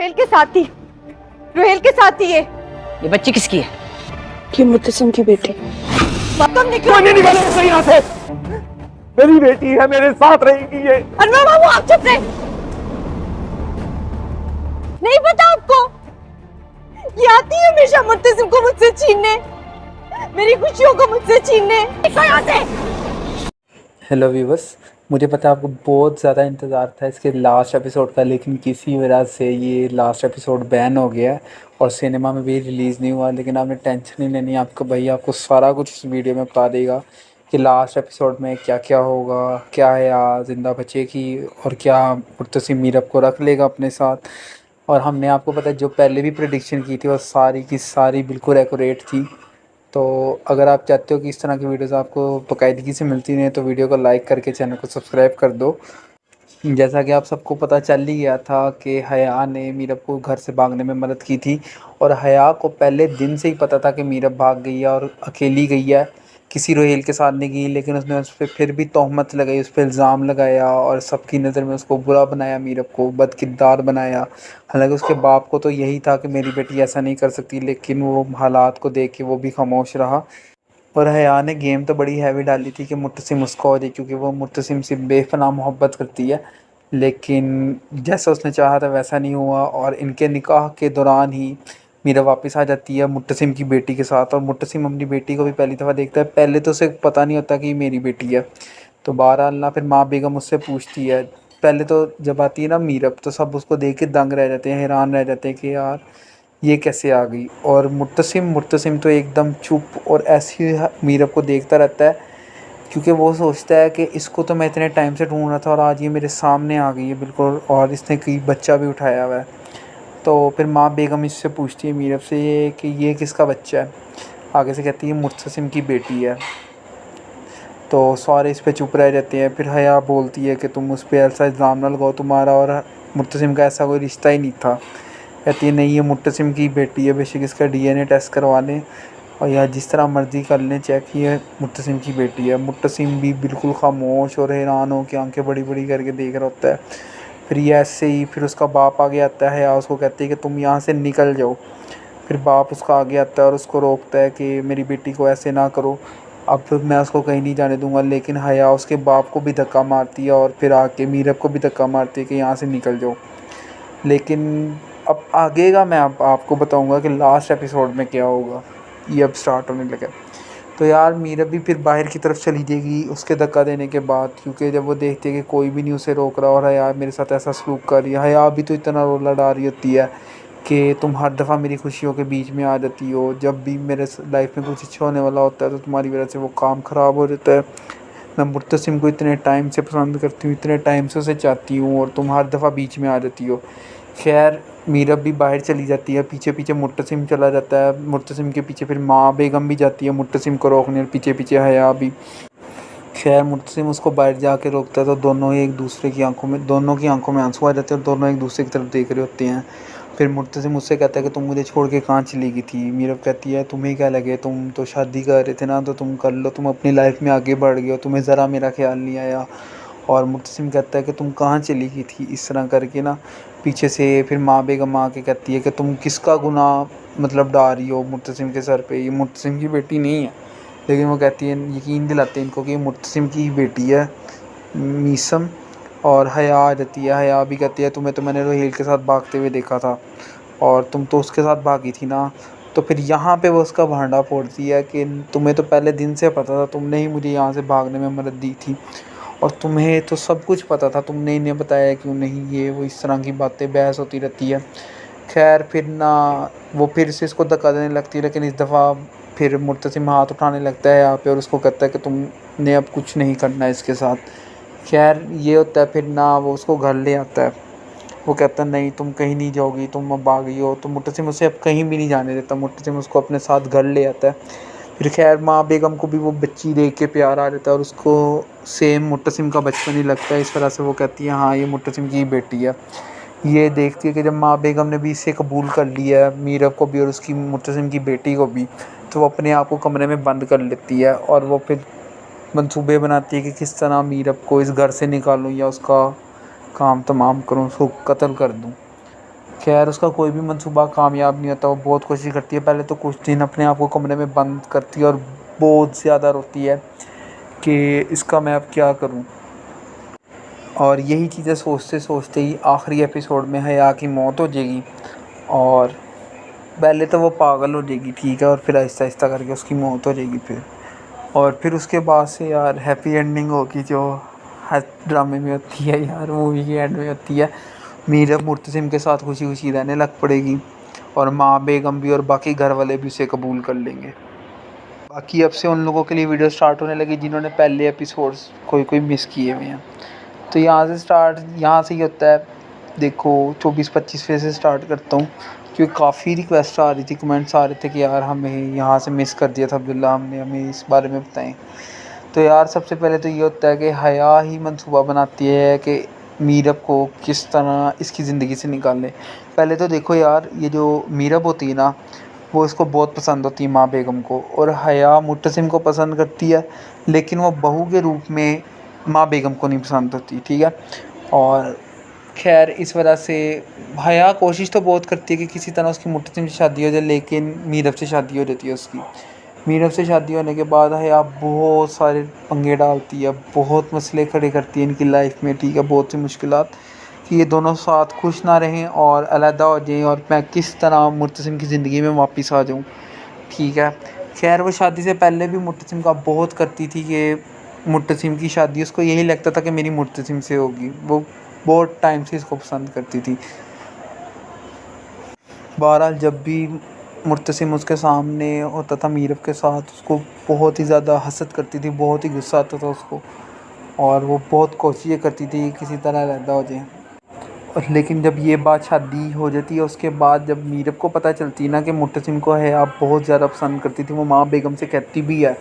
रोहेल के साथ थी, रोहेल के साथ थी ये बच्ची किसकी है? ये मुत्तसिम की बेटी। तुम निकलो। नहीं निकालेगा यहाँ से। मेरी बेटी है, मेरे साथ रहेगी ये। अनवर मामू आप चुप रहे। नहीं पता आपको, ये आती है हमेशा मुत्तसिम को मुझसे छीनने, मेरी खुशियों को मुझसे छीनने। निकलो यहाँ से। हेलो व्यूवर्स, मुझे पता है आपको बहुत ज़्यादा इंतज़ार था इसके लास्ट एपिसोड का, लेकिन किसी वजह से ये लास्ट एपिसोड बैन हो गया है और सिनेमा में भी रिलीज़ नहीं हुआ। लेकिन आपने टेंशन नहीं लेनी, आपको भैया आपको सारा कुछ इस वीडियो में बता देगा कि लास्ट एपिसोड में क्या क्या होगा, क्या है ज़िंदा बचेगी और क्या मुर्तसिम मीरब को रख लेगा अपने साथ। और हमने आपको पता है जो पहले भी प्रेडिक्शन की थी वो सारी की सारी बिल्कुल एक्यूरेट थी। तो अगर आप चाहते हो कि इस तरह की वीडियोस आपको बाकायदगी से मिलती रहें तो वीडियो को लाइक करके चैनल को सब्सक्राइब कर दो। जैसा कि आप सबको पता चल ही गया था कि हया ने मीरब को घर से भागने में मदद की थी और हया को पहले दिन से ही पता था कि मीरब भाग गई है और अकेली गई है, किसी रोहेल के साथ नहीं गई। लेकिन उसने उस पर फिर भी तोहमत लगाई, उस पर इल्ज़ाम लगाया और सबकी नज़र में उसको बुरा बनाया, मीरब को बदकिरदार बनाया। हालांकि उसके बाप को तो यही था कि मेरी बेटी ऐसा नहीं कर सकती, लेकिन वो हालात को देख के वो भी खामोश रहा। और हया ने गेम तो बड़ी हैवी डाली थी कि मुर्तसिम उसका हो जाए, क्योंकि वो मुर्तसिम से बेपनाह मोहब्बत करती है। लेकिन जैसा उसने चाहा था वैसा नहीं हुआ और इनके निकाह के दौरान ही मीरा वापस आ जाती है मुर्तसिम की बेटी के साथ। और मुर्तसिम अपनी बेटी को भी पहली दफ़ा देखता है, पहले तो उसे पता नहीं होता कि मेरी बेटी है। तो बहरहाल ना फिर माँ बेगम उससे पूछती है, पहले तो जब आती है ना मीरब तो सब उसको देख के दंग रह जाते हैं, हैरान रह जाते हैं कि यार ये कैसे आ गई। और मुर्तसिम तो एकदम चुप और ऐसे ही मीरब को देखता रहता है, क्योंकि वो सोचता है कि इसको तो मैं इतने टाइम से ढूंढ रहा था और आज ये मेरे सामने आ गई है बिल्कुल, और इसने कोई बच्चा भी उठाया हुआ है। तो फिर माँ बेगम इससे पूछती है मीरब से कि ये किसका बच्चा है। आगे से कहती है मुर्तसिम की बेटी है। तो सारे इस पे चुप रह जाते हैं। फिर हया बोलती है कि तुम उस पर ऐसा इल्ज़ाम ना लगाओ, तुम्हारा और मुर्तसिम का ऐसा कोई रिश्ता ही नहीं था। कहती है नहीं, ये मुर्तसिम की बेटी है, बेशक इसका DNA टेस्ट करवा लें और या जिस तरह मर्ज़ी कर लें चेक, ये मुर्तसिम की बेटी है। मुर्तसिम भी बिल्कुल खामोश और हैरान हो के आंखें बड़ी बड़ी करके देख रहा होता है। फिर ये ऐसे ही फिर उसका बाप आगे आता है, या उसको कहती है कि तुम यहाँ से निकल जाओ। फिर बाप उसका आगे आता है और उसको रोकता है कि मेरी बेटी को ऐसे ना करो, अब फिर मैं उसको कहीं नहीं जाने दूंगा। लेकिन हया उसके बाप को भी धक्का मारती है और फिर आके मीरब को भी धक्का मारती है कि यहाँ से निकल जाओ। लेकिन अब आगे का मैं आपको बताऊंगा कि लास्ट एपिसोड में क्या होगा, ये अब स्टार्ट होने लगा। तो यार मीरब भी फिर बाहर की तरफ चली जाएगी उसके धक्का देने के बाद, क्योंकि जब वो देखती है कि कोई भी नहीं उसे रोक रहा और हया मेरे साथ ऐसा सलूक कर रही है। हया भी तो इतना रोला डाल रही होती है कि तुम हर दफ़ा मेरी खुशियों के बीच में आ जाती हो, जब भी मेरे लाइफ में कुछ अच्छा होने वाला होता है तो तुम्हारी वजह से वो काम ख़राब हो जाता है। मैं मुर्तसिम को इतने टाइम से पसंद करती हूँ, इतने टाइम से उसे चाहती हूँ और तुम हर दफ़ा बीच में आ जाती हो। खैर मीरब भी बाहर चली जाती है, पीछे पीछे मुर्तसिम चला जाता है। मुर्तसिम के पीछे फिर माँ बेगम भी जाती है मुर्तसिम को रोकने, और पीछे पीछे हया भी। खैर मुर्तसिम उसको बाहर जाके रोकता है तो दोनों ही एक दूसरे की आंखों में आंसू आ जाते हैं और दोनों एक दूसरे की तरफ देख रहे होते हैं। फिर मुर्तसिम उससे कहता है कि तुम मुझे छोड़ के कहाँ चली गई थी। मीरब कहती है तुम्हें क्या लगे, तुम तो शादी कर रहे थे ना, तो तुम कर लो, तुम अपनी लाइफ में आगे बढ़ गए हो, तुम्हें ज़रा मेरा ख्याल नहीं आया। और मुर्तसिम कहता है कि तुम कहाँ चली गई थी, इस तरह करके ना पीछे से। फिर माँ बेगम आके कहती है कि तुम किसका गुनाह मतलब डाल रही हो मुर्तसिम के सर पे, ये मुर्तसिम की बेटी नहीं है। लेकिन वो कहती है, यकीन दिलाते हैं इनको कि ये मुर्तसिम की ही बेटी है मीसम। और हया आ जाती है, हया भी कहती है तुम्हें तो मैंने रोहेल के साथ भागते हुए देखा था और तुम तो उसके साथ भागी थी ना। तो फिर यहाँ पे वो उसका भांडा फोड़ती है कि तुम्हें तो पहले दिन से पता था, तुमने ही मुझे यहाँ से भागने में मदद दी थी और तुम्हें तो सब कुछ पता था, तुमने इन्हें बताया क्यों नहीं। ये वो इस तरह की बातें बहस होती रहती है। खैर फिर ना वो फिर से इसको धक्का देने लगती है, लेकिन इस दफ़ा फिर मुर्तसिम हाथ उठाने लगता है यहाँ पे और उसको कहता है कि तुमने अब कुछ नहीं करना है इसके साथ। खैर ये होता है, फिर ना वो उसको घर ले आता है। वो कहता है नहीं तुम कहीं नहीं जाओगी, तुम अब आ गई हो। तो मुर्तसिम उसे अब कहीं भी नहीं जाने देता, मुर्तसिम उसको अपने साथ घर ले आता है। फिर खैर माँ बेगम को भी वो बच्ची देख के प्यार आ जाता है और उसको सेम मुर्तसिम का बचपन ही लगता है। इस वजह से वो कहती है हाँ ये मुर्तसिम की ही बेटी है। ये देखती है कि जब माँ बेगम ने भी इसे कबूल कर लिया है, मीरब को भी और उसकी मुर्तसिम की बेटी को भी, तो वो अपने आप को कमरे में बंद कर लेती है और वो फिर मंसूबे बनाती है कि किस तरह मीरब को इस घर से निकालूं या उसका काम तमाम करूं, उसको कत्ल कर दूं। खैर उसका कोई भी मंसूबा कामयाब नहीं होता। वो बहुत कोशिश करती है, पहले तो कुछ दिन अपने आप को कमरे में बंद करती है और बहुत ज़्यादा रोती है कि इसका मैं अब क्या करूं। और यही चीज़ें सोचते सोचते ही आखिरी एपिसोड में हया की मौत हो जाएगी। और पहले तो वो पागल हो जाएगी, ठीक है, और फिर आहिस्ता आहिस्ता करके उसकी मौत हो जाएगी फिर। और फिर उसके बाद से यार हैप्पी एंडिंग होगी जो हर ड्रामे में होती है यार, मूवी के एंड में होती है। मीरब मुर्तसिम के साथ खुशी खुशी रहने लग पड़ेगी और माँ बेगम भी और बाकी घर वाले भी उसे कबूल कर लेंगे। बाकी अब से उन लोगों के लिए वीडियो स्टार्ट होने लगी जिन्होंने पहले एपिसोड्स कोई मिस किए हुए हैं। तो यहाँ से ही होता है। देखो 24-25 से स्टार्ट करता हूँ क्योंकि काफ़ी रिक्वेस्ट आ रही थी, कमेंट्स आ रहे थे कि यार हमें यहाँ से मिस कर दिया था अब्दुल्ला, हमने हमें इस बारे में बताएं। तो यार सबसे पहले तो ये होता है कि हया ही मंसूबा बनाती है कि मीरब को किस तरह इसकी ज़िंदगी से निकालें। पहले तो देखो यार, ये जो मीरब होती है ना, वो इसको बहुत पसंद होती है माँ बेगम को, और हया मुर्तसिम को पसंद करती है, लेकिन वो बहू के रूप में माँ बेगम को नहीं पसंद होती, ठीक है। और खैर इस वजह से हया कोशिश तो बहुत करती है कि किसी तरह उसकी मुर्तसिम से शादी हो जाए, लेकिन मीरब से शादी हो जाती है उसकी। मीरब से शादी होने के बाद हया बहुत सारे पंगे डालती है, बहुत मसले खड़े करती है इनकी लाइफ में, ठीक है, बहुत सी मुश्किलात कि ये दोनों साथ खुश ना रहें और अलहदा हो जाएं और मैं किस तरह मुर्तसिम की ज़िंदगी में वापस आ जाऊँ, ठीक है। खैर वो शादी से पहले भी मुर्तसिम का बहुत करती थी कि मुर्तसिम की शादी, उसको यही लगता था कि मेरी मुर्तसिम से होगी। वो बहुत टाइम से इसको पसंद करती थी। बहरहाल जब भी मुर्तसिम उसके सामने होता था मीरब के साथ, उसको बहुत ही ज़्यादा हसद करती थी, बहुत ही गुस्सा आता था उसको, और वो बहुत कोशिशें करती थी किसी तरह अलहदा हो जाए। और लेकिन जब ये बात शादी हो जाती है उसके बाद, जब मीरब को पता चलती है ना कि मुर्तसिम को हया बहुत ज़्यादा पसंद करती थी, वो माँ बेगम से कहती भी है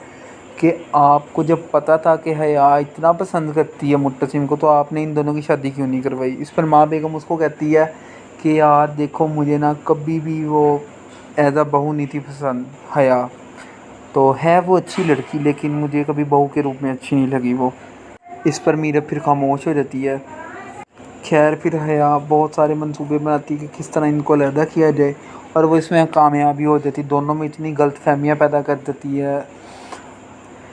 कि आपको जब पता था कि हया इतना पसंद करती है मुर्तसिम को, तो आपने इन दोनों की शादी क्यों नहीं करवाई। इस पर माँ बेगम उसको कहती है कि यार देखो, मुझे ना कभी भी वो एज अ बहू नहीं थी पसंद हया, तो है वो अच्छी लड़की, लेकिन मुझे कभी बहू के रूप में अच्छी नहीं लगी वो। इस पर मीरब फिर खामोश हो जाती है। खैर फिर हया बहुत सारे मंसूबे बनाती है कि किस तरह इनको अलहदा किया जाए, और वो इसमें कामयाबी हो जाती। दोनों में इतनी गलतफहमियाँ पैदा कर देती है,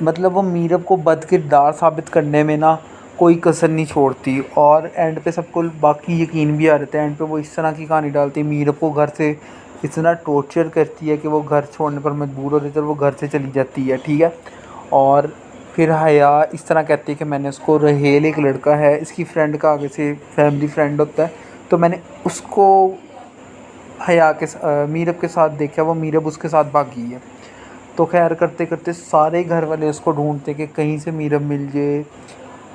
मतलब वो मीरब को बदकिरदार साबित करने में ना कोई कसर नहीं छोड़ती, और एंड पे सबको बाकी यकीन भी आ जाता है। एंड पे वो इस तरह की कहानी डालती है, मीरब को घर से इतना टॉर्चर करती है कि वो घर छोड़ने पर मजबूर हो जाती है और वो घर से चली जाती है, ठीक है। और फिर हया इस तरह कहती है कि मैंने उसको, रहेल एक लड़का है इसकी फ्रेंड का, आगे से फैमिली फ्रेंड होता है, तो मैंने उसको हया के मीरब के साथ देखा, वो मीरब उसके साथ भागी है। तो खैर करते करते सारे घर वाले उसको ढूंढते कि कहीं से मीरब मिल जाए,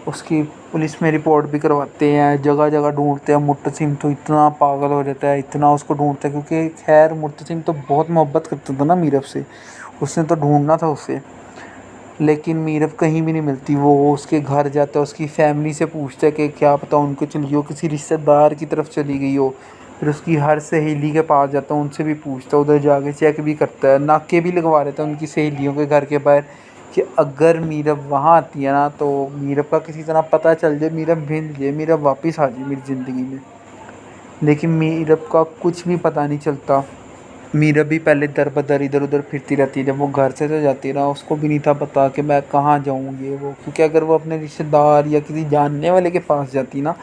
उसकी पुलिस में रिपोर्ट भी करवाते हैं, जगह जगह ढूंढते हैं। मुर्तसिम तो इतना पागल हो जाता है, इतना उसको ढूंढता है, क्योंकि खैर मुर्तसिम तो बहुत मोहब्बत करता था ना मीरब से, उसने तो ढूंढना था उसे, लेकिन मीरब कहीं भी नहीं मिलती। वो उसके घर जाता है, उसकी फैमिली से पूछता है कि क्या पता उनको चली हो, किसी रिश्तेदार की तरफ चली गई हो। फिर उसकी हर सहेली के पास जाता है, उनसे भी पूछता है, उधर जाके चेक भी करता है, नाके भी लगवा रहता है उनकी सहेलियों के घर के बाहर कि अगर मीरब वहाँ आती है ना, तो मीरब का किसी तरह पता चल जाए, मीरब मिल जाए, मीरब वापस आ जाए मेरी ज़िंदगी में। लेकिन मीरब का कुछ भी पता नहीं चलता। मीरब भी पहले दर बदर इधर उधर फिरती रहती है। जब वो घर से तो जाती है ना, उसको भी नहीं था पता कि मैं कहाँ जाऊँ ये वो, क्योंकि अगर वो अपने रिश्तेदार या किसी जानने वाले के पास जाती ना,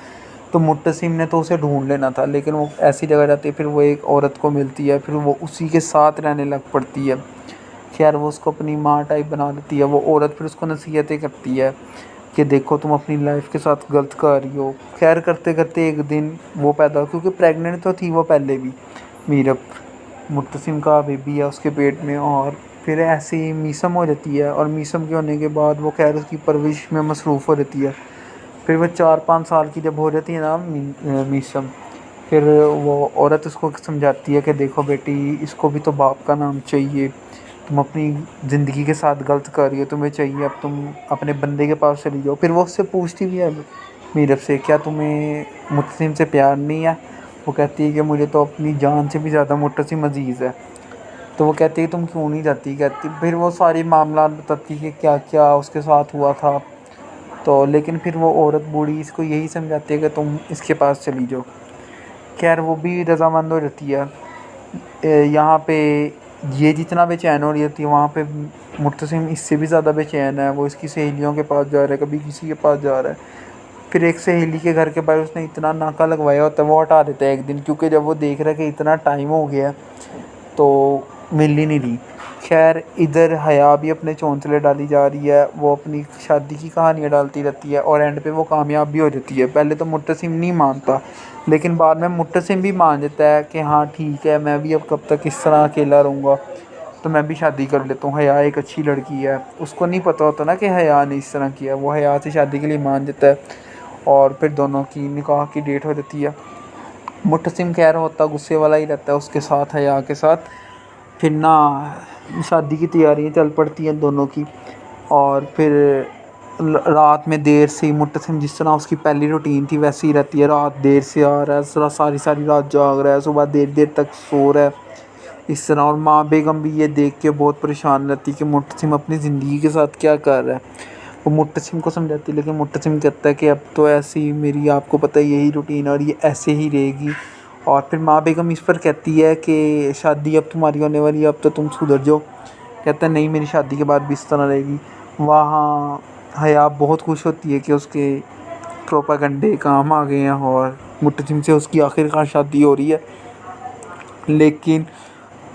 तो मुर्तसिम ने तो उसे ढूंढ लेना था। लेकिन वो ऐसी जगह जाती है, फिर वो एक औरत को मिलती है, फिर वो उसी के साथ रहने लग पड़ती है। खैर वो उसको अपनी माँ टाइप बना लेती है। वो औरत फिर उसको नसीहतें करती है कि देखो तुम अपनी लाइफ के साथ गलत कर रही हो। खैर करते करते एक दिन वो पैदा, क्योंकि प्रेग्नेंट तो थी वो पहले भी, मीरब मुर्तसिम का बेबी है उसके पेट में, और फिर ऐसे ही मीसम हो जाती है। और मीसम के होने के बाद वो खैर उसकी परवरिश में मसरूफ़ हो जाती है। फिर वो 4-5 साल की जब हो जाती है ना मीसम, फिर वो औरत उसको समझाती है कि देखो बेटी, इसको भी तो बाप का नाम चाहिए, तुम अपनी ज़िंदगी के साथ गलत कर रही हो, तुम्हें चाहिए अब तुम अपने बंदे के पास चली जाओ। फिर वो उससे पूछती भी है मीरब से, क्या तुम्हें मुर्तसिम से प्यार नहीं है। वो कहती है कि मुझे तो अपनी जान से भी ज़्यादा मुर्तसिम अजीज़ है। तो वो कहती है तुम क्यों नहीं जाती। कहती, फिर वो सारी मामला बताती है कि क्या क्या उसके साथ हुआ था। तो लेकिन फिर वो औरत बूढ़ी इसको यही समझाती है कि तुम इसके पास चली जाओ। खैर वो भी रजामंद हो जाती है। यहाँ पे ये जितना बेचैन हो रही होती है, वहाँ पे मुर्तसिम इससे भी ज़्यादा बेचैन है। वो इसकी सहेलियों के पास जा रहा है, कभी किसी के पास जा रहा है। फिर एक सहेली के घर के बाहर उसने इतना नाका लगवाया होता है, वो हटा देता है एक दिन, क्योंकि जब वो देख रहा है कि इतना टाइम हो गया तो मिल ही नहीं रही। खैर इधर हया भी अपने चौंसले डाली जा रही है, वो अपनी शादी की कहानियाँ डालती रहती है और एंड पे वो कामयाब भी हो जाती है। पहले तो मुर्तसिम नहीं मानता, लेकिन बाद में मुर्तसिम भी मान जाता है कि हाँ ठीक है, मैं भी अब कब तक इस तरह अकेला रहूँगा, तो मैं भी शादी कर लेता हूँ। हया एक अच्छी लड़की है। उसको नहीं पता होता ना कि हया ने इस तरह किया। वो हया से शादी के लिए मान जाता है और फिर दोनों की निकाह की डेट हो जाती है। मुर्तसिम खैर होता गुस्से वाला ही रहता है उसके साथ, हया के साथ। फिर ना शादी की तैयारियां चल पड़ती हैं दोनों की। और फिर रात में देर से मुर्तसिम जिस तरह उसकी पहली रूटीन थी वैसे ही रहती है। रात देर से आ रहा है, सारी सारी रात जाग रहा है, सुबह देर देर तक सो रहा है इस तरह। और माँ बेगम भी ये देख के बहुत परेशान रहती कि मुर्तसिम अपनी ज़िंदगी के साथ क्या कर रहा है। वो मुर्तसिम को समझाती, लेकिन मुर्तसिम कहता है कि अब तो ऐसी मेरी, आपको पता है, यही रूटीन और ये ऐसे ही रहेगी। और फिर माँ बेगम इस पर कहती है कि शादी अब तुम्हारी होने वाली है, अब तो तुम सुधर जाओ। कहता है नहीं, मेरी शादी के बाद भी इस तरह रहेगी। वहाँ हया बहुत खुश होती है कि उसके प्रोपागंडे काम आ गए हैं और मुर्तसिम से उसकी आखिरकार शादी हो रही है। लेकिन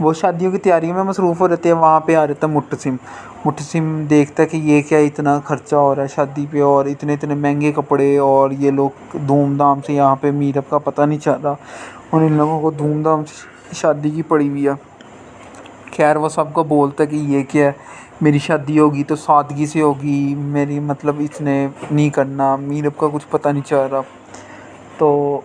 वो शादियों की तैयारी में मसरूफ़ हो रहते हैं। वहाँ पे आ जाता है मुर्तसिम। मुर्तसिम देखता है कि ये क्या इतना ख़र्चा हो रहा है शादी पे, और इतने इतने महंगे कपड़े, और ये लोग धूमधाम से यहाँ पे मीरब का पता नहीं चल रहा, और इन लोगों को धूमधाम से शादी की पड़ी हुई है। खैर वो सबको बोलता है कि ये क्या है, मेरी शादी होगी तो सादगी से होगी, मेरी मतलब इसने नहीं करना, मीरब का कुछ पता नहीं चल रहा। तो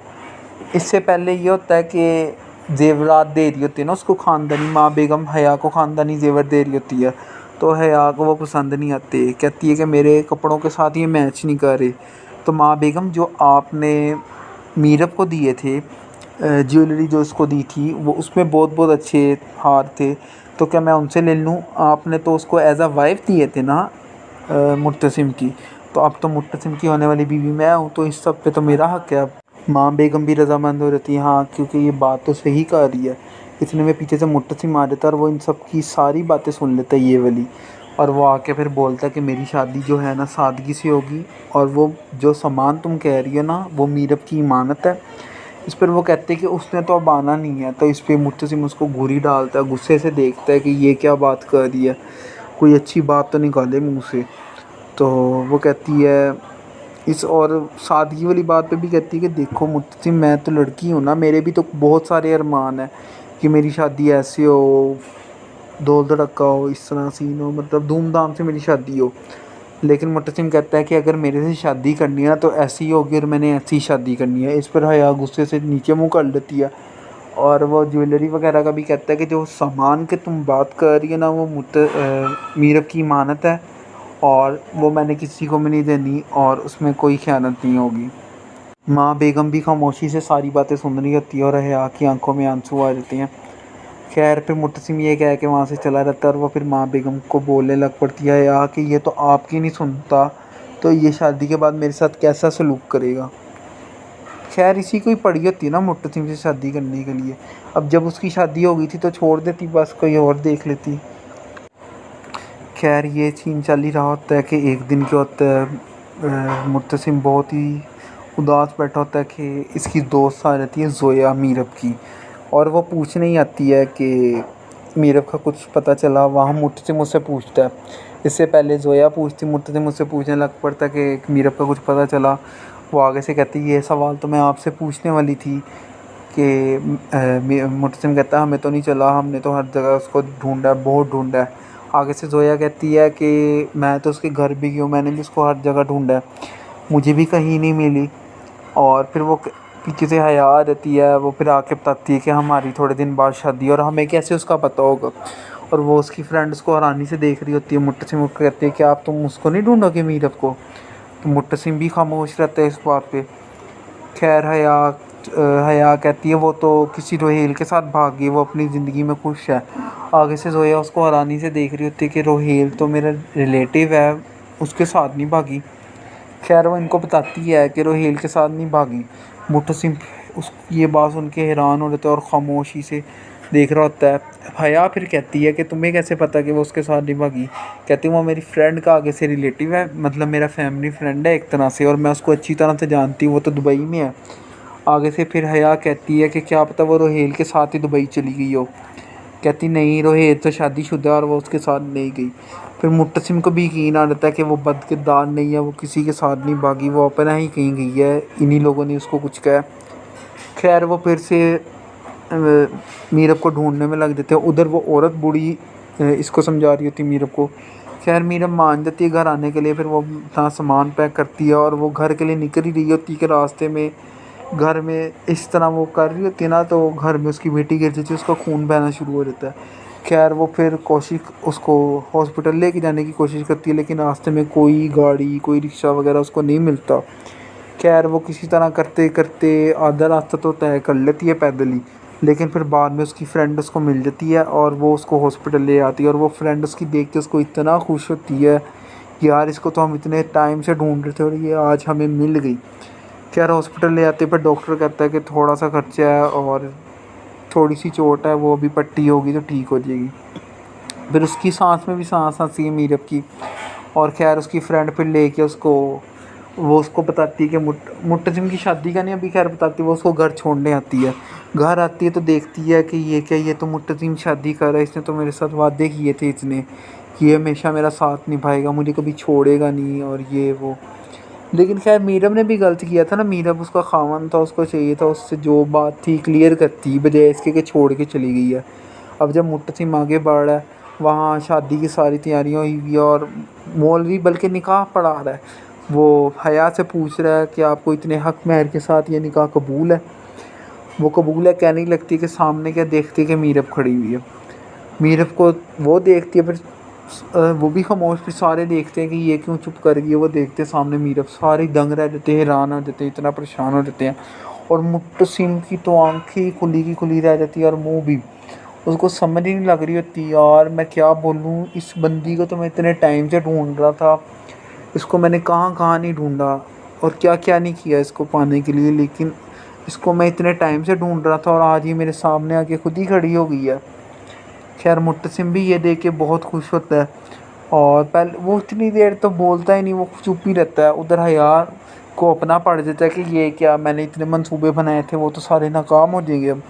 इससे पहले ये होता है कि ज़ेवरात दे रही होती है ना उसको ख़ानदानी, माँ बेगम हया को ख़ानदानी ज़ेवर दे रही होती है। तो हया को वो पसंद नहीं आते, कहती है कि मेरे कपड़ों के साथ ये मैच नहीं कर रहे। तो माँ बेगम, जो आपने मीरब को दिए थे, ज्वेलरी जो उसको दी थी, वो उसमें बहुत बहुत अच्छे हार थे, तो क्या मैं उनसे ले लूँ? आपने तो उसको एज आ वाइफ दिए थे ना मुर्तसिम की, तो अब तो मुर्तसिम की होने वाली बीवी मैं हूँ, तो इस सब पे तो मेरा हक़ है। अब माँ बेगम भी रजामंद हो रहती है, हाँ क्योंकि ये बात तो सही कह रही है। इतने में पीछे से मुर्तसिम आ जाता है और वो इन सब की सारी बातें सुन लेता है ये वाली। और वो आके फिर बोलता है कि मेरी शादी जो है ना सादगी से होगी, और वो जो सामान तुम कह रही हो ना वो मीरब की इमानत है। इस पर वो कहते हैं कि उसने तो अब आना नहीं है। तो इस पर मुर्तसिम उसको घूरी डालता है, गुस्से से देखता है कि ये क्या बात कर रही है, कोई अच्छी बात तो निकाले मुँह से। तो वो कहती है इस, और सादगी वाली बात पे भी कहती है कि देखो मुर्तसिम, मैं तो लड़की हूँ ना, मेरे भी तो बहुत सारे अरमान हैं कि मेरी शादी ऐसे हो, दौल धड़क्का हो, इस तरह सीन हो, मतलब धूमधाम से मेरी शादी हो। लेकिन मुर्तसिम कहता है कि अगर मेरे से शादी करनी है ना तो ऐसी ही होगी, और मैंने ऐसी ही शादी करनी है। इस पर हया गुस्से से नीचे मुँह कर लेती है। और वो ज्वेलरी वगैरह का भी कहता है कि जो सामान की तुम बात कर रही है ना वो मीरब की इमानत है, और वो मैंने किसी को भी नहीं देनी, और उसमें कोई ख़यानत नहीं होगी। माँ बेगम भी खामोशी से सारी बातें सुन रही होती है और हया की आंखों में आंसू आ जाते हैं। खैर फिर मुर्तसिम ये कह के वहाँ से चला जाता है, और वो फिर माँ बेगम को बोलने लग पड़ती है हया कि ये तो आपकी नहीं सुनता, तो ये शादी के बाद मेरे साथ कैसा सलूक करेगा। खैर इसी को ही पड़ी होती है ना मुर्तसिम से शादी करने के लिए। अब जब उसकी शादी हो गई थी तो छोड़ देती, बस कोई और देख लेती। खैर ये सीन चल ही रहा होता है कि एक दिन क्या होता है, मुर्तसिम बहुत ही उदास बैठा होता है कि इसकी दोस्त आ जाती है ज़ोया मीरब की, और वो पूछने ही आती है कि मीरब का कुछ पता चला। वहाँ मुर्तसिम मुझसे पूछता है, इससे पहले ज़ोया पूछती, मुर्तसिम मुझसे पूछने लग पड़ता है कि मीरब का कुछ पता चला। वो आगे से कहती है ये सवाल तो मैं आपसे पूछने वाली थी कि मुर्तसिम कहता है हमें तो नहीं चला, हमने तो हर जगह उसको ढूंढा, बहुत ढूंढा है। आगे से ज़ोया कहती है कि मैं तो उसके घर भी गई हूँ, मैंने भी उसको हर जगह ढूंढा है, मुझे भी कहीं नहीं मिली। और फिर वो पीछे से हया आ जाती है, वो फिर आके बताती है कि हमारी थोड़े दिन बाद शादी, और हमें कैसे उसका पता होगा। और वो उसकी फ्रेंड उसको हैरानी से देख रही होती है। मुर्तसिम को कहती है कि आप तुम उसको नहीं ढूंढोगे मीरब को? तो मुर्तसिम भी खामोश रहता है इस बात पे। खैर हया कहती है वो तो किसी रोहेल के साथ भाग गई, वो अपनी ज़िंदगी में खुश है। आगे से ज़ोया उसको हैरानी से देख रही होती है कि रोहेल तो मेरा रिलेटिव है, उसके साथ नहीं भागी। खैर वो इनको बताती है कि रोहेल के साथ नहीं भागी। मुर्तसिम उस ये बात सुन के हैरान हो जाता है और ख़ामोशी से देख रहा होता है। हया फिर कहती है कि तुम्हें कैसे पता कि वो उसके साथ नहीं भागी? कहती है वो मेरी फ्रेंड का आगे से रिलेटिव है, मतलब मेरा फैमिली फ्रेंड है एक तरह से, और मैं उसको अच्छी तरह से जानती हूँ, वो तो दुबई में है। आगे से फिर हया कहती है कि क्या पता वो रोहेल के साथ ही दुबई चली गई हो। कहती नहीं, रोहेल तो शादीशुदा है और वो उसके साथ नहीं गई। फिर मुत्तसिम को भी यकीन आ जाता है कि वो बदकिरदार नहीं है, वो किसी के साथ नहीं भागी, वो अपना ही कहीं गई है, इन्हीं लोगों ने उसको कुछ कहा। खैर वो फिर से मीरब को ढूंढने में लग जाते हैं। उधर वो औरत बूढ़ी इसको समझा रही होती मीरब को। खैर मीरब मान जाती है घर आने के लिए। फिर वो अपना सामान पैक करती है और वो घर के लिए निकल ही रही होती है कि रास्ते में घर में इस तरह वो कर रही होती है ना, तो घर में उसकी बेटी गिर जाती है, उसका खून बहना शुरू हो जाता है। खैर वो फिर कोशिश उसको हॉस्पिटल लेके जाने की कोशिश करती है, लेकिन रास्ते में कोई गाड़ी कोई रिक्शा वगैरह उसको नहीं मिलता। खैर वो किसी तरह करते करते आधा रास्ता तो तय कर लेती है पैदल ही, लेकिन फिर बाद में उसकी फ्रेंड उसको मिल जाती है और वो उसको हॉस्पिटल ले आती है। और वो फ्रेंड उसकी देख के उसको इतना खुश होती है कि यार इसको तो हम इतने टाइम से ढूंढ रहे थे और ये आज हमें मिल गई। खैर हॉस्पिटल ले आते पर डॉक्टर कहता है कि थोड़ा सा खर्चा है और थोड़ी सी चोट है, वो अभी पट्टी होगी तो ठीक हो जाएगी। फिर उसकी सांस में भी सांस आती है मीरब की। और खैर उसकी फ्रेंड फिर लेके वो उसको बताती है कि मुत्तसिम की शादी का नहीं अभी खैर बताती, वो उसको घर छोड़ने आती है। घर आती है तो देखती है कि ये क्या, ये तो मुत्तसिम शादी कर रहा है, इसने तो मेरे साथ वादे किए थे इसने कि ये हमेशा मेरा साथ निभाएगा, मुझे कभी छोड़ेगा नहीं और ये वो। लेकिन खैर मीरब ने भी गलत किया था ना, मीरब उसका खामन था, उसको चाहिए था उससे जो बात थी क्लियर करती, बजाय इसके कि छोड़ के चली गई है। अब जब मुत्तसिम आगे बढ़ रहा है, वहाँ शादी की सारी तैयारियाँ हुई हुई है और मौलवी बल्कि निकाह पढ़ा रहा है। वो हया से पूछ रहा है कि आपको इतने हक महर के साथ ये निकाह कबूल है? वो कबूल है कहने लगती है कि सामने क्या देखती है कि मीरब खड़ी हुई है। मीरब को वो देखती है, फिर वो भी खामोश, फिर सारे देखते हैं कि ये क्यों चुप कर गई है। वो देखते हैं सामने मीरब, सारे दंग रह जाते हैं, हैरान हो जाते हैं, इतना परेशान हो जाते हैं। और मुत्तसिम की तो आँखें खुली की खुली रह जाती है और मुँह भी। उसको समझ ही नहीं लग रही होती यार मैं क्या बोलूँ, इस बंदी को तो मैं इतने टाइम से ढूंढ रहा था, इसको मैंने कहाँ कहाँ नहीं ढूंढा और क्या क्या नहीं किया इसको पाने के लिए, लेकिन इसको मैं इतने टाइम से ढूंढ रहा था और आज ये मेरे सामने आके खुद ही खड़ी हो गई है। खैर मुत्तसिम भी ये देख के बहुत खुश होता है और पहले वो इतनी देर तो बोलता ही नहीं, वो चुप ही रहता है। उधर हया को अपना पड़ जाता है कि ये क्या, मैंने इतने मंसूबे बनाए थे वो तो सारे नाकाम हो जाएंगे अब।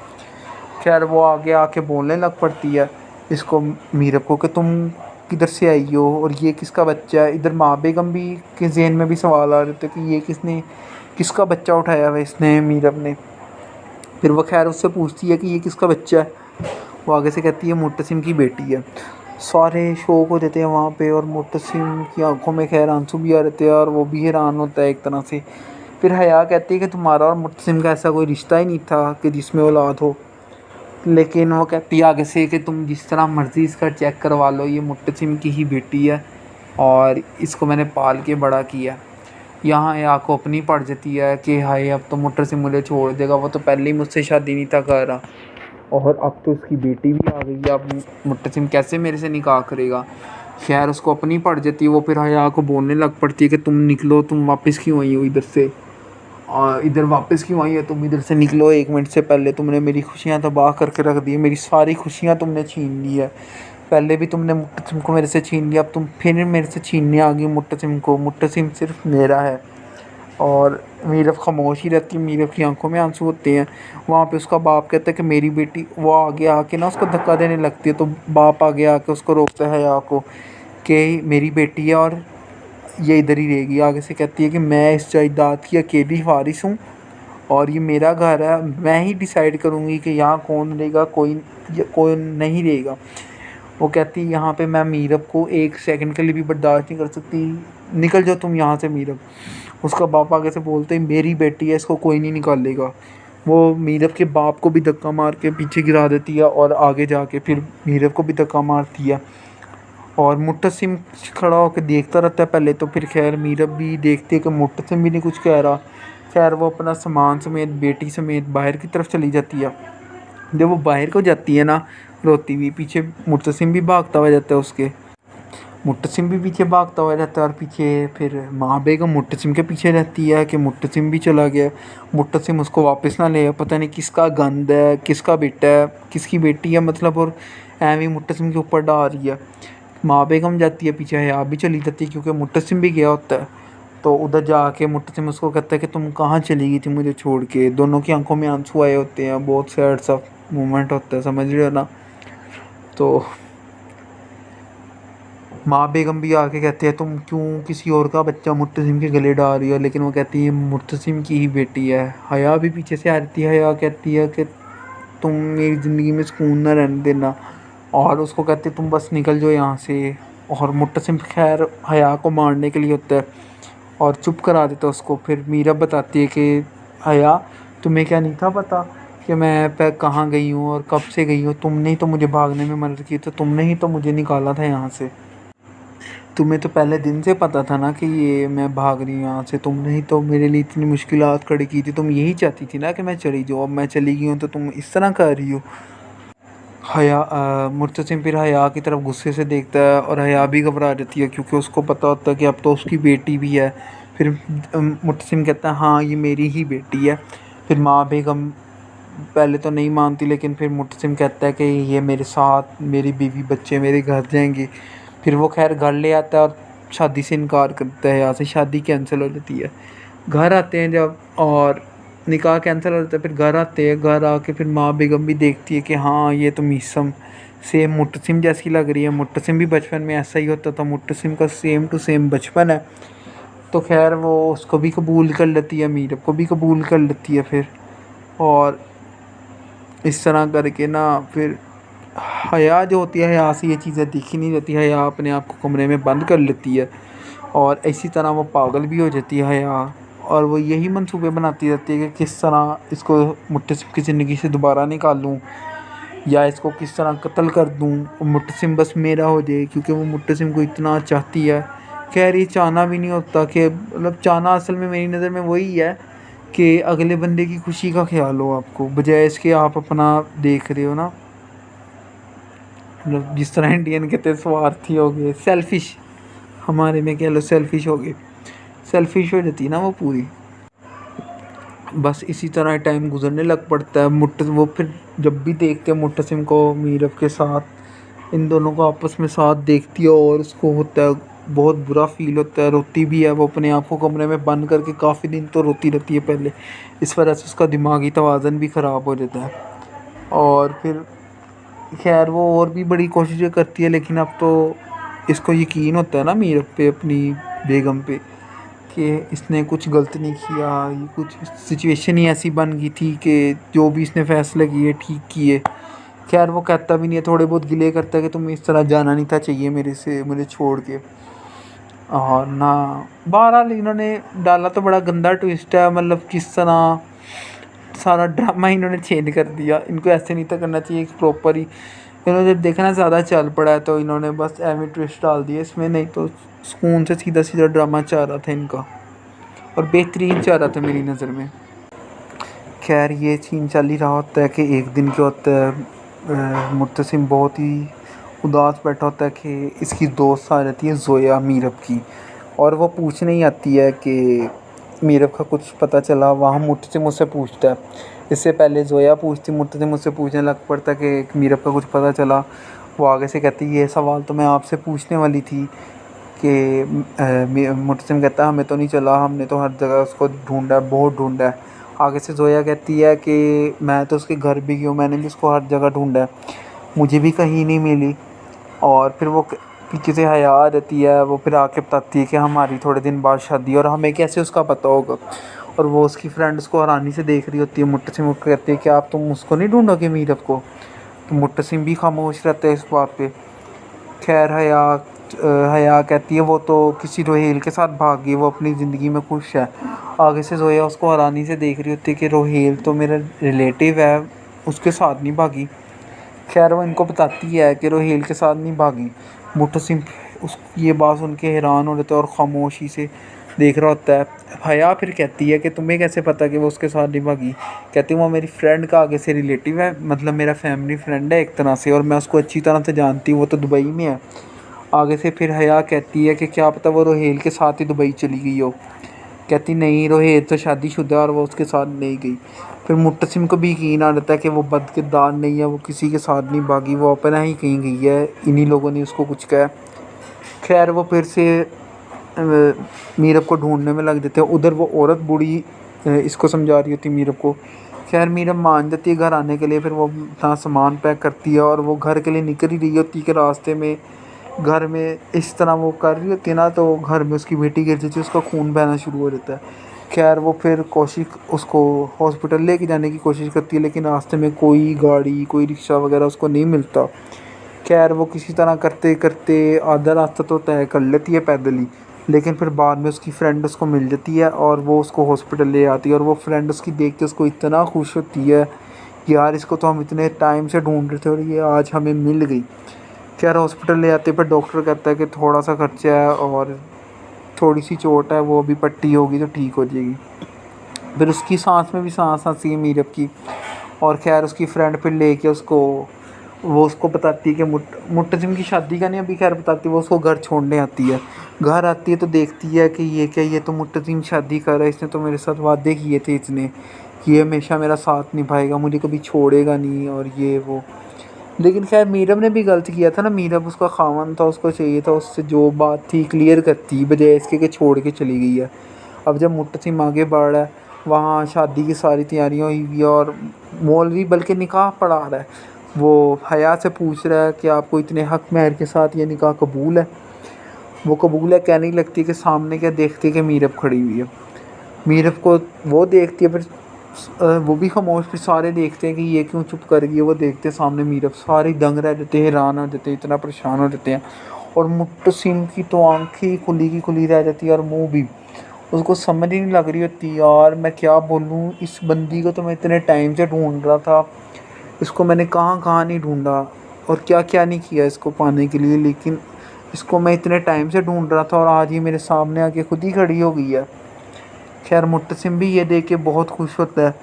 खैर वो आगे आके बोलने लग पड़ती है इसको मीरब को कि तुम किधर से आई हो और ये किसका बच्चा है। इधर माँ बेगम भी के जहन में भी सवाल आ रहे थे कि ये किसका बच्चा उठाया हुआ इसने मीरब ने। फिर वो खैर उससे पूछती है कि ये किसका बच्चा है। वो आगे से कहती है मुत्तसिम की बेटी है। सारे शौक हो जाते हैं वहाँ पे और मुत्तसिम की आंखों में खैर आंसू भी आ रहे हैं और वो भी हैरान होता है एक तरह से। फिर हया कहती है कि तुम्हारा और मुत्तसिम का ऐसा कोई रिश्ता ही नहीं था कि जिसमें औलाद हो। लेकिन वो कहती है आगे से कि तुम जिस तरह मर्ज़ी इसका चेक करवा लो, ये मुत्तसिम की ही बेटी है और इसको मैंने पाल के बड़ा किया। यहाँ या को अपनी पड़ जाती है कि हाय अब तो मुत्तसिम मुझे छोड़ देगा, वो तो पहले ही मुझसे शादी नहीं था कर रहा और अब तो उसकी बेटी भी आ गई है, अब मुत्तसिम कैसे मेरे से निकाह करेगा। खैर उसको अपनी पड़ जाती है। वो फिर हया को बोलने लग पड़ती है कि तुम निकलो, तुम वापस क्यों आई हो इधर से, और इधर वापस क्यों आई है, तुम इधर से निकलो, 1 मिनट से पहले तुमने मेरी खुशियाँ तबाह करके रख दी, मेरी सारी खुशियाँ तुमने छीन ली है। पहले भी तुमने मुत्तसिम को मेरे से छीन लिया, अब तुम फिर मेरे से छीनने आ गई मुत्तसिम को। मुत्तसिम सिर्फ मेरा है। और मीरब खामोश ही रहती है, मीरब की आंखों में आंसू होते हैं। वहाँ पे उसका बाप कहता है कि मेरी बेटी, वो आगे आके ना उसको धक्का देने लगती है, तो बाप आगे आके उसको रोकता है हया को कि मेरी बेटी है और ये इधर ही रहेगी। आगे से कहती है कि मैं इस जायदाद की अकेली वारिस हूँ और ये मेरा घर है, मैं ही डिसाइड करूँगी कि यहाँ कौन रहेगा, कोई नहीं रहेगा। वो कहती है यहाँ पे मैं मीरब को 1 सेकंड के लिए भी बर्दाश्त नहीं कर सकती, निकल जाओ तुम यहाँ से मीरब। उसका बाप आगे से बोलते हैं मेरी बेटी है, इसको कोई नहीं निकालेगा। वो मीरब के बाप को भी धक्का मार के पीछे गिरा देती है और आगे जाके फिर मीरब को भी धक्का मारती है। और मुत्तसिम खड़ा होकर देखता रहता है पहले तो, फिर खैर मीरब भी देखती है कि मुत्तसिम भी नहीं कुछ कह रहा। खैर वो अपना सामान समेत बेटी समेत बाहर की तरफ चली जाती है। जब वो बाहर को जाती है ना रोती हुई, पीछे मुत्तसिम भी भागता हुआ जाता है उसके। मुट्तसिम भी पीछे भागता हुआ रहता है और पीछे फिर माँ बेगम मुट्तसिम के पीछे रहती है कि मुट्तसिम भी चला गया, मुट्तसिम उसको वापस ना ले, पता नहीं किसका गंद है, किसका बेटा है, किसकी बेटी है मतलब, और एवं मुट्तसिम के ऊपर डाल रही है। माँ बेगम जाती है पीछे, हया भी चली जाती है क्योंकि मुट्तसिम भी गया होता है। तो उधर जाके मुट्तसिम उसको कहता है कि तुम कहाँ चली गई थी मुझे छोड़ के। दोनों की आंखों में आंसू आए होते हैं, बहुत सैड सा मोमेंट होता है, समझ रहे हो ना। तो माँ बेगम भी आके कहती है तुम क्यों किसी और का बच्चा मुर्तसिम के गले डाल रही हो, लेकिन वो कहती है मुर्तसिम की ही बेटी है। हया भी पीछे से आ रही है, हया कहती है कि तुम मेरी ज़िंदगी में सुकून ना रहने देना, और उसको कहती है तुम बस निकल जाओ यहाँ से। और मुर्तसिम खैर हया को मारने के लिए होता है और चुप करा देता है उसको। फिर मीरा बताती है कि हया तुम्हें क्या नहीं था पता कि मैं कहाँ गई हूँ और कब से गई हूँ, तुमने ही तो मुझे भागने में मदद की, तो तुमने ही तो मुझे निकाला था यहाँ से, तुम्हें तो पहले दिन से पता था ना कि ये मैं भाग रही हूँ यहाँ से, तुमने ही तो मेरे लिए इतनी मुश्किलात खड़ी की थी, तुम यही चाहती थी ना कि मैं चली जाऊँ, अब मैं चली गई हूँ तो तुम इस तरह कर रही हो। हया मुर्तसिम फिर हया की तरफ गुस्से से देखता है और हया भी घबरा जाती है क्योंकि उसको पता होता है कि अब तो उसकी बेटी भी है। फिर मुर्तसिम कहता है हाँ ये मेरी ही बेटी है। फिर माँ बेगम पहले तो नहीं मानती, लेकिन फिर मुर्तसिम कहता है कि ये मेरे साथ मेरी बीवी बच्चे मेरे घर जाएंगे। फिर वो खैर घर ले आता है और शादी से इनकार करता है, यहाँ से शादी कैंसिल हो जाती है। घर आते हैं जब और निकाह कैंसिल हो जाता है, फिर घर आते हैं, घर आके फिर माँ बेगम भी देखती है कि हाँ ये तो मीसम सेम मुर्तसिम जैसी लग रही है, मुर्तसिम भी बचपन में ऐसा ही होता था, मुर्तसिम का सेम टू सेम बचपन है। तो खैर वो उसको भी कबूल कर लेती है, मीरब को भी कबूल कर लेती है फिर। और इस तरह करके ना फिर हया जो होती है, हया से ये चीज़ें दिखी नहीं जाती, हया अपने आप को कमरे में बंद कर लेती है और इसी तरह वो पागल भी हो जाती है हया। और वो यही मंसूबे बनाती रहती है कि किस तरह इसको मुर्तसिम की ज़िंदगी से दोबारा निकालूं या इसको किस तरह कत्ल कर दूं और मुर्तसिम बस मेरा हो जाए, क्योंकि वो मुर्तसिम को इतना चाहती है। खैर ये चाहना भी नहीं होता कि मतलब चाहना असल में मेरी नज़र में वही है कि अगले बंदे की खुशी का ख्याल हो आपको, बजाय इसके आप अपना देख रहे हो ना, मतलब जिस तरह इंडियन कहते हैं स्वार्थी हो गए, सेल्फिश, हमारे में कह लो सेल्फिश हो गए, सेल्फिश हो जाती है ना वो पूरी। बस इसी तरह टाइम गुजरने लग पड़ता है। वो फिर जब भी देखते हैं मुर्तसिम को मीरब के साथ, इन दोनों को आपस में साथ देखती है और उसको होता है बहुत बुरा फील होता है, रोती भी है। वो अपने आप को कमरे में बंद करके काफ़ी दिन तो रोती रहती है पहले, इस वजह से उसका दिमागी तवाज़न भी ख़राब हो जाता है। और फिर खैर वो और भी बड़ी कोशिशें करती है, लेकिन अब तो इसको यकीन होता है ना मीरब पे, अपनी बेगम पे, कि इसने कुछ गलत नहीं किया, ये कुछ सिचुएशन ही ऐसी बन गई थी कि जो भी इसने फ़ैसले किए ठीक किए। खैर वो कहता भी नहीं है, थोड़े बहुत गिले करता है कि तुम्हें इस तरह जाना नहीं था चाहिए मेरे से, मुझे छोड़ के। और ना बहरहाल इन्होंने डाला तो बड़ा गंदा ट्विस्ट है, मतलब किस तरह सारा ड्रामा इन्होंने चेंज कर दिया। इनको ऐसे नहीं था करना चाहिए, प्रॉपर ही इन्होंने जब देखना ज़्यादा चल पड़ा है तो इन्होंने बस एवं ट्विस्ट डाल दिया इसमें, नहीं तो सुकून से सीधा सीधा ड्रामा चाह रहा था इनका और बेहतरीन चाह रहा था मेरी नज़र में। खैर ये सीन चल ही रहा होता है कि एक दिन क्या होता है, मुर्तसिम बहुत ही उदास बैठा होता है कि इसकी दोस्त आ जाती है ज़ोया मीरब की, और वो पूछने ही आती है कि मीरब का कुछ पता चला। वहाँ मुर्तसिम मुझसे पूछता है, इससे पहले ज़ोया पूछती, मुर्तसिम मुझसे पूछने लग पड़ता है कि मीरब का कुछ पता चला। वो आगे से कहती है ये सवाल तो मैं आपसे पूछने वाली थी कि मुर्तसिम कहता है हमें तो नहीं चला, हमने तो हर जगह उसको ढूंढा, बहुत ढूंढा है। आगे से ज़ोया कहती है कि मैं तो उसके घर भी गई हूँ, मैंने भी उसको हर जगह ढूंढा, मुझे भी कहीं नहीं मिली। और फिर वो पीछे से हया आ जाती है, वो फिर आके बताती है कि हमारी थोड़े दिन बाद शादी, और हमें कैसे उसका पता होगा। और वो उसकी फ्रेंड उसको हैरानी से देख रही होती है। मुर्तसिम को कहती है कि आप तुम उसको नहीं ढूंढोगे मीरब को, तो मुर्तसिम भी खामोश रहता है इस बात पे। खैर हया कहती है वो तो किसी रोहेल के साथ भाग गई, वो अपनी ज़िंदगी में खुश है। आगे से ज़ोया उसको हैरानी से देख रही होती है कि रोहेल तो मेरा रिलेटिव है, उसके साथ नहीं भागी। खैर वो इनको बताती है कि रोहेल के साथ नहीं भागी। मुर्तसिम उस ये बात सुन के हैरान हो जाता है और ख़ामोशी से देख रहा होता है। हया फिर कहती है कि तुम्हें कैसे पता कि वो उसके साथ नहीं भागी। कहती वो मेरी फ्रेंड का आगे से रिलेटिव है, मतलब मेरा फैमिली फ्रेंड है एक तरह से, और मैं उसको अच्छी तरह से जानती हूँ, वो तो दुबई में है। आगे से फिर हया कहती है कि क्या पता वो रोहेल के साथ ही दुबई चली गई हो। कहती नहीं, रोहेल तो शादीशुदा और वो उसके साथ नहीं गई। फिर मुत्तसिम को भी यकीन आ जाता है कि वो बदकिरदार नहीं है, वो किसी के साथ नहीं भागी, वो अपना ही कहीं गई है, इन्हीं लोगों ने उसको कुछ कहा। खैर वो फिर से मीरब को ढूंढने में लग जाते हैं। उधर वो औरत बूढ़ी इसको समझा रही होती मीरब को। खैर मीरब मान जाती है घर आने के लिए। फिर वो अपना सामान पैक करती है और वो घर के लिए निकल ही रही होती है कि रास्ते में घर में इस तरह वो कर रही होती है ना, तो घर में उसकी बेटी गिर जाती है, उसका खून बहना शुरू हो जाता है। खैर वो फिर कोशिश उसको हॉस्पिटल लेके जाने की कोशिश करती है, लेकिन रास्ते में कोई गाड़ी कोई रिक्शा वगैरह उसको नहीं मिलता। खैर वो किसी तरह करते करते आधा रास्ता तो तय कर लेती है पैदल ही, लेकिन फिर बाद में उसकी फ्रेंड उसको मिल जाती है और वो उसको हॉस्पिटल ले आती है। और वो फ्रेंड उसकी देख के उसको इतना खुश होती है कि यार इसको तो हम इतने टाइम से ढूंढ रहे थे और ये आज हमें मिल गई। खैर हॉस्पिटल ले आते पर डॉक्टर कहता है कि थोड़ा सा खर्चा है और थोड़ी सी चोट है, वो अभी पट्टी होगी तो ठीक हो जाएगी। फिर उसकी सांस में भी सांस आती है मीरब की। और खैर उसकी फ्रेंड फिर लेके वो उसको बताती है कि मुत्तसिम की शादी का नहीं अभी खैर बताती, वो उसको घर छोड़ने आती है। घर आती है तो देखती है कि ये क्या, ये तो मुत्तसिम शादी कर रहा है, इसने तो मेरे साथ वादे किए थे इसने, ये हमेशा मेरा साथ निभाएगा, मुझे कभी छोड़ेगा नहीं और ये वो। लेकिन खैर मीरब ने भी गलत किया था ना, मीरब उसका खामन था, उसको चाहिए था उससे जो बात थी क्लियर करती, बजाय इसके कि छोड़ के चली गई है। अब जब मुत्तसिम आगे बढ़ रहा है, वहाँ शादी की सारी तैयारियाँ हुई हुई है और मौलवी बल्कि निकाह पढ़ा रहा है। वो हया से पूछ रहा है कि आपको इतने हक महर के साथ ये निकाह कबूल है। वो कबूल है कहने लगती है कि सामने क्या देखती है कि मीरब खड़ी हुई है। मीरब को वो देखती है, फिर वो भी खामोश, फिर सारे देखते हैं कि ये क्यों चुप कर गई है। वो देखते हैं सामने मीरब, सारे दंग रह जाते हैं, हैरान हो जाते हैं, इतना परेशान हो जाते हैं। और मुत्तसिम की तो आँखें खुली की खुली रह जाती है और मुँह भी, उसको समझ ही नहीं लग रही होती यार मैं क्या बोलूँ, इस बंदी को तो मैं इतने टाइम से ढूंढ रहा था, इसको मैंने कहाँ कहाँ नहीं ढूंढा और क्या क्या नहीं किया इसको पाने के लिए, लेकिन इसको मैं इतने टाइम से ढूंढ रहा था और आज ये मेरे सामने आके खुद ही खड़ी हो गई है। खैर मुत्तसिम भी ये देख के बहुत खुश होता है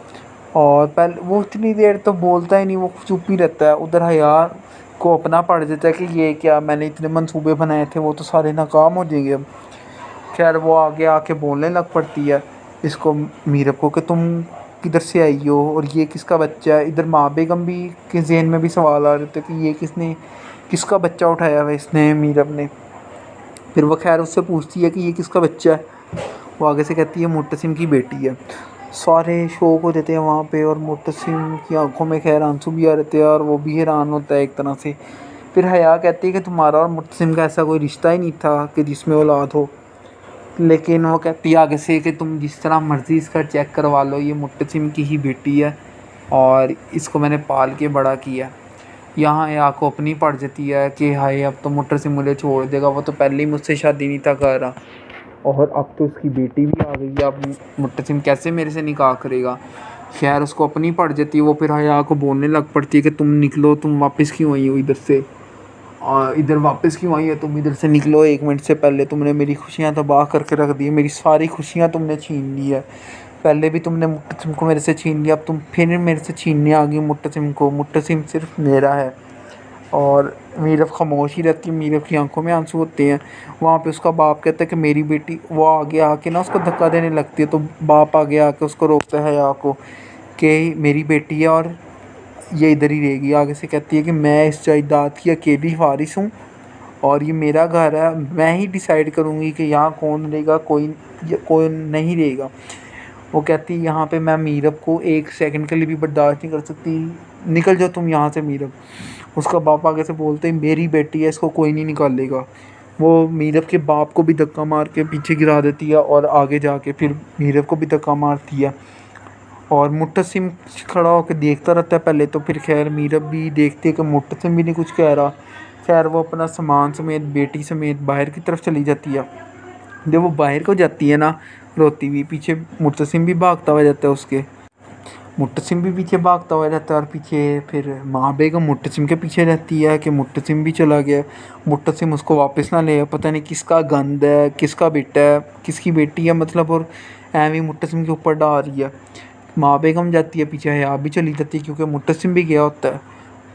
और पहले वो इतनी देर तो बोलता ही नहीं, वो चुप ही रहता है। उधर हया को अपना पड़ जाता है कि ये क्या, मैंने इतने मंसूबे बनाए थे वो तो सारे नाकाम हो जाएंगे अब। खैर वो आगे आके बोलने लग पड़ती है इसको मीरब को कि तुम किधर से आई हो और ये किसका बच्चा है। इधर माँ बेगम भी के ज़हन में भी सवाल आ रहे थे कि ये किसका बच्चा उठाया हुआ इसने, मीरब ने। फिर वो खैर उससे पूछती है कि ये किसका बच्चा है। वो आगे से कहती है मुत्तसिम की बेटी है। सारे शौक हो जाते हैं वहाँ पे और मुत्तसिम की आंखों में खैर आंसू भी आ रहे थे और वो भी हैरान होता है एक तरह से। फिर हया कहती है कि तुम्हारा और मुत्तसिम का ऐसा कोई रिश्ता ही नहीं था कि जिसमें औलाद हो। लेकिन वो कहती है आगे से कि तुम जिस तरह मर्ज़ी इसका चेक करवा लो, ये मुत्तसिम की ही बेटी है और इसको मैंने पाल के बड़ा किया। यहाँ हया को अपनी पड़ जाती है कि हाय अब तो मुत्तसिम मुझे छोड़ देगा, वो तो पहले ही मुझसे शादी नहीं था कर रहा और अब तो उसकी बेटी भी आ गई है, अब मुत्तसिम कैसे मेरे से निकाह करेगा। खैर उसको अपनी पड़ जाती है। वो फिर हया को बोलने लग पड़ती है कि तुम निकलो, तुम वापस क्यों आई हो इधर से, और इधर वापस क्यों आई है, तुम इधर से निकलो, 1 मिनट से पहले तुमने मेरी खुशियाँ तबाह करके रख दी, मेरी सारी खुशियाँ तुमने छीन ली है। पहले भी तुमने मुत्तसिम को मेरे से छीन लिया, अब तुम फिर मेरे से छीनने आ गई मुत्तसिम को। मुत्तसिम सिर्फ मेरा है। और मीरब खामोश ही रहती है, मीरब की आंखों में आंसू होते हैं। वहाँ पे उसका बाप कहता है कि मेरी बेटी, वो आगे आके ना उसको धक्का देने लगती है, तो बाप आगे आके उसको रोकता है हया को कि मेरी बेटी है और ये इधर ही रहेगी। आगे से कहती है कि मैं इस जायदाद की अकेली वारिस हूँ और ये मेरा घर है, मैं ही डिसाइड करूँगी कि यहाँ कौन रहेगा, कोई नहीं रहेगा। वो कहती है यहाँ पे मैं मीरब को 1 सेकंड के लिए भी बर्दाश्त नहीं कर सकती, निकल जाओ तुम यहाँ से मीरब। उसका बाप आगे से बोलते ही मेरी बेटी है, इसको कोई नहीं निकालेगा। वो मीरब के बाप को भी धक्का मार के पीछे गिरा देती है और आगे जाके फिर मीरब को भी धक्का मारती है और मुत्तसिम खड़ा होकर देखता रहता है पहले तो। फिर खैर मीरब भी देखती है कि मुत्तसिम भी नहीं कुछ कह रहा। खैर वो अपना सामान समेत बेटी समेत बाहर की तरफ चली जाती है। जब वो बाहर को जाती है ना रोती हुई, पीछे मुत्तसिम भी भागता हुआ जाता है उसके। मुत्तसिम भी पीछे भागता हुआ रहता है और पीछे फिर माँ बेगम मुत्तसिम के पीछे रहती है कि मुत्तसिम भी चला गया, मुत्तसिम उसको वापस ना ले, पता नहीं किसका गंद है, किसका बेटा है, किसकी बेटी है मतलब, और एवं मुत्तसिम के ऊपर डाल रही है। माँ बेगम जाती है पीछे, हया भी चली जाती है क्योंकि मुत्तसिम भी गया होता है।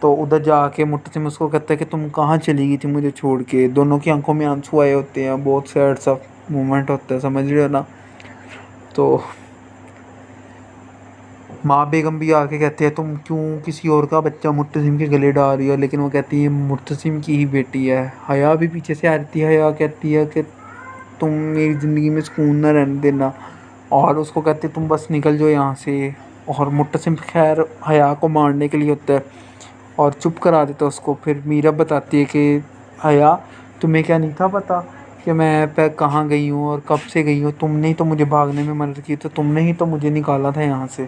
तो उधर जाके मुत्तसिम उसको कहता है कि तुम कहाँ चली गई थी मुझे छोड़ के। दोनों की आंखों में आंसू आए होते हैं, बहुत सैड सा मोमेंट होता है, समझ रहे हो ना। तो माँ बेगम भी आके कहते हैं तुम क्यों किसी और का बच्चा मुत्तसिम के गले डाल रही हो, लेकिन वो कहती है मुत्तसिम की ही बेटी है। हया भी पीछे से आती है, हया कहती है कि तुम मेरी ज़िंदगी में सुकून ना रहने देना, और उसको कहते तुम बस निकल जाओ यहाँ से। और मुत्तसिम खैर हया को मारने के लिए होता है और चुप करा देता है उसको। फिर मीरा बताती है कि हया तुम्हें क्या नहीं था पता कि मैं कहाँ गई हूँ और कब से गई हूँ, तुमने ही तो मुझे भागने में मदद की, तो तुमने ही तो मुझे निकाला था यहाँ से।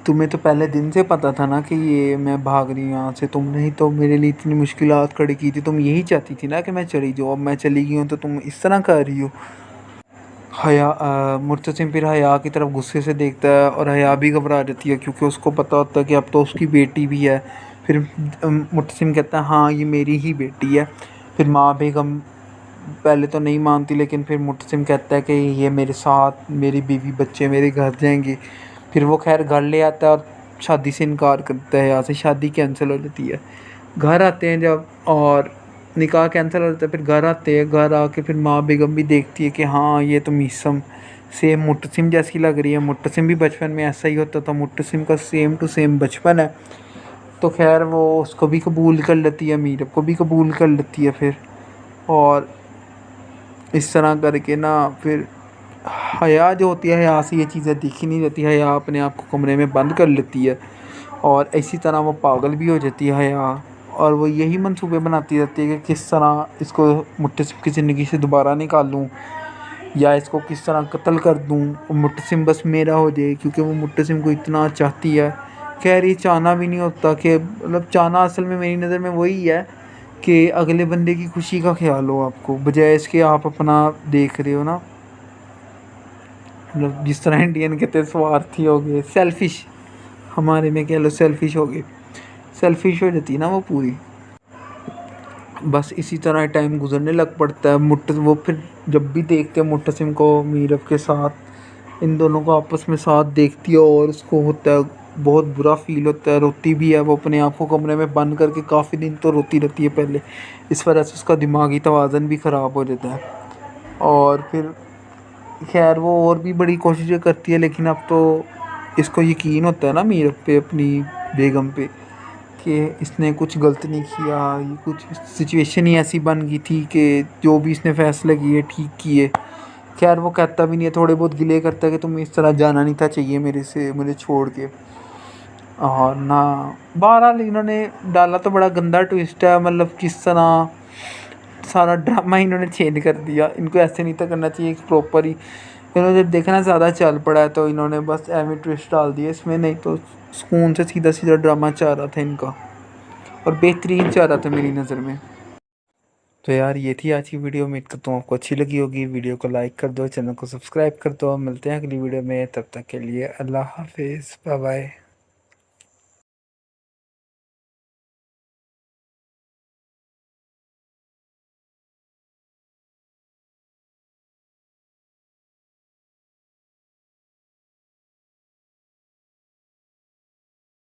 तुम्हें तो पहले दिन से पता था ना कि ये मैं भाग रही हूँ यहाँ से, तुमने ही तो मेरे लिए इतनी मुश्किलात खड़ी की थी, तुम यही चाहती थी ना कि मैं चली जाऊँ। अब मैं चली गई हूँ तो तुम इस तरह कर रही हो। हया मुर्तसिम फिर हया की तरफ गुस्से से देखता है और हया भी घबरा जाती है क्योंकि उसको पता होता है कि अब तो उसकी बेटी भी है। फिर मुर्तसिम कहता है हाँ ये मेरी ही बेटी है। फिर माँ बेगम पहले तो नहीं मानती, लेकिन फिर मुर्तसिम कहता है कि ये मेरे साथ मेरी बीवी बच्चे मेरे घर जाएंगे। फिर वो खैर घर ले आता है और शादी से इनकार करता है, यहाँ से शादी कैंसिल हो जाती है। घर आते हैं जब और निकाह कैंसिल हो जाता है, फिर घर आते हैं। घर आके फिर माँ बेगम भी देखती है कि हाँ ये तो मीसम सेम मुर्तसिम जैसी लग रही है। मुर्तसिम भी बचपन में ऐसा ही होता था, मुर्तसिम का सेम टू सेम बचपन है। तो खैर वो उसको भी कबूल कर लेती है, मीरब को भी कबूल कर लेती है फिर। और इस तरह करके ना फिर हया जो होती है, हया से ये चीज़ें दिखी नहीं रहती, हया अपने आप को कमरे में बंद कर लेती है और इसी तरह वो पागल भी हो जाती है हया। और वो यही मंसूबे बनाती रहती है कि किस तरह इसको मुत्तसिम की ज़िंदगी से दोबारा निकालूं या इसको किस तरह कत्ल कर दूं, मुत्तसिम बस मेरा हो जाए, क्योंकि वो मुत्तसिम को इतना चाहती है। खैर ये चाहना भी नहीं होता कि मतलब चाहना असल में मेरी नज़र में वही है कि अगले बंदे की खुशी का ख्याल हो आपको, बजाय इसके आप अपना देख रहे हो ना। मतलब जिस तरह इंडियन कहते हैं स्वार्थी हो गए, सेल्फिश, हमारे में कह लो सेल्फिश हो गए, सेल्फिश हो जाती है ना वो पूरी। बस इसी तरह टाइम गुजरने लग पड़ता है। वो फिर जब भी देखते हैं मुत्तसिम को मीरब के साथ, इन दोनों को आपस में साथ देखती है और उसको होता है बहुत बुरा फील होता है, रोती भी है। वो अपने आप को कमरे में बंद करके काफ़ी दिन तो रोती रहती है पहले, इस वजह से उसका दिमागी तवाज़न भी ख़राब हो जाता है। और फिर खैर वो और भी बड़ी कोशिशें करती है, लेकिन अब तो इसको यकीन होता है ना मीरब पे, अपनी बेगम पे, कि इसने कुछ गलत नहीं किया। ये कुछ सिचुएशन ही ऐसी बन गई थी कि जो भी इसने फ़ैसले किए ठीक किए। खैर वो कहता भी नहीं है, थोड़े बहुत गिले करता है कि तुम्हें इस तरह जाना नहीं था चाहिए मेरे से, मुझे छोड़ के। और ना बहरहाल इन्होंने डाला तो बड़ा गंदा ट्विस्ट है, मतलब किस तरह सारा ड्रामा इन्होंने चेंज कर दिया। इनको ऐसे नहीं था करना चाहिए, एक प्रॉपर ही इन्होंने जब देखना ज़्यादा चल पड़ा है तो इन्होंने बस एवं ट्विस्ट डाल दिया इसमें, नहीं तो सुकून से सीधा सीधा ड्रामा चाह रहा था इनका, और बेहतरीन चाह रहा था मेरी नज़र में। तो यार ये थी आज की वीडियो, उम्मीद करता हूँ आपको अच्छी लगी होगी। वीडियो को लाइक कर दो, चैनल को सब्सक्राइब कर दो। मिलते हैं अगली वीडियो में, तब तक के लिए अल्लाह हाफिज़, बाय बाय।